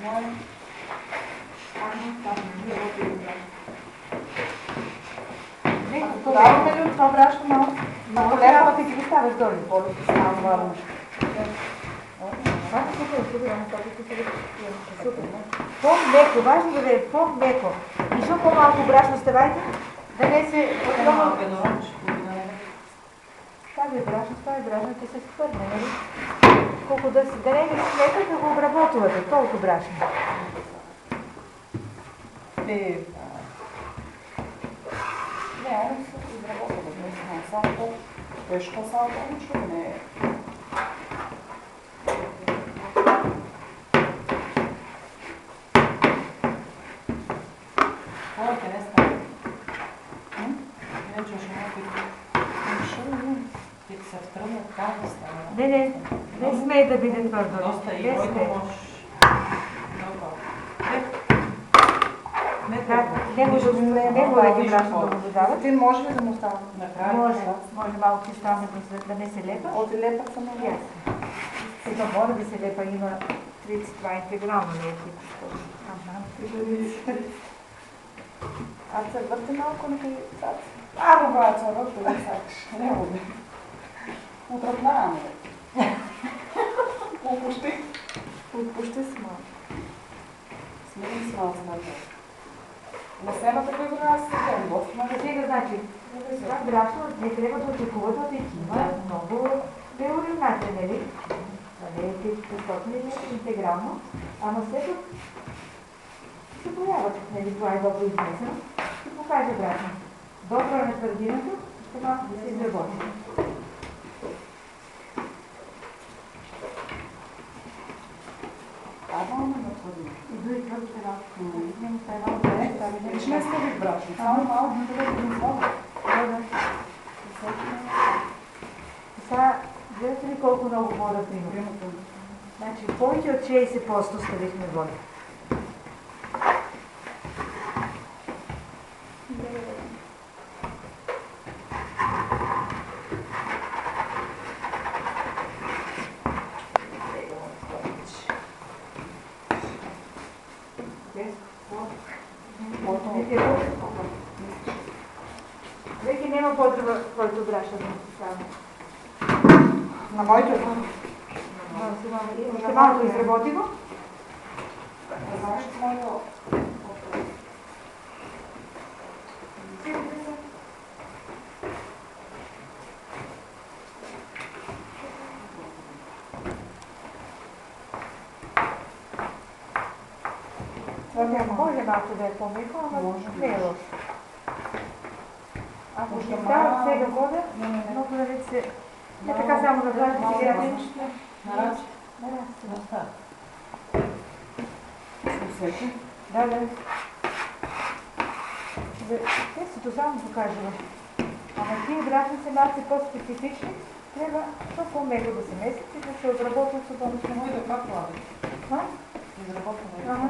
Даваме ли от това брашно малко? Малко ляпата ги ставаш долу. По-лето става варно. По-меко, важно да е по-меко. И що по-малко брашно ставайте, да не се... Това е брашно, да се спърне, нали? Колко да не ви смета да го обработвате, толкова брашно. Не, они се изработват, не знам, само тежко само нищо не е. Колко не става? Не чуш ти се втръгнат, как да става? Не смей да биде твърдо. Доста и който можеш. Не може ги брашно да го додават. Ти може ли да му става? Може малко ти стане да не се лепа. От лепа са много. Сега мора да се лепа, има 32 интегрално лепи. Аз се върте малко на къде сад. Аро, брат, се върте да сакаш. Не ходи. Отръпнаваме. Отпущи си малко. Смирим си малко на това. На сцената при време аз се гледам. Готвим. Сега, значи, това брашно не трябва да очекувате от екипа много теорината, нали? Не е посочни интегрално, ама след това се появат, нали, това е добро изнесено, ще покаже брашно. Добро на твърдината, ще малко да се изработи. И дори твърдо се малко. Нема се едно да Виж не сте ви брашно. Само малко да бъде един слава. Сега, гледате ли колко много вода приема? Значи, повече от 60% ставихме вода. Веки няма потреба, който браша да му се става. На моето? Ще малко изработи го. Знаеш моето? Може малко да е по-меко, ама не е лошо. Ако ще Може става малко. сега вода, много да не се... Не така само да влажи сега нещо. Нараз. Да става. Усети? Да. Тестото само покажа. Ама тия брашни са малко по-специфични. Трябва по-меко да се месят и да се обработват свободно. Мой да как плават? Изработваме.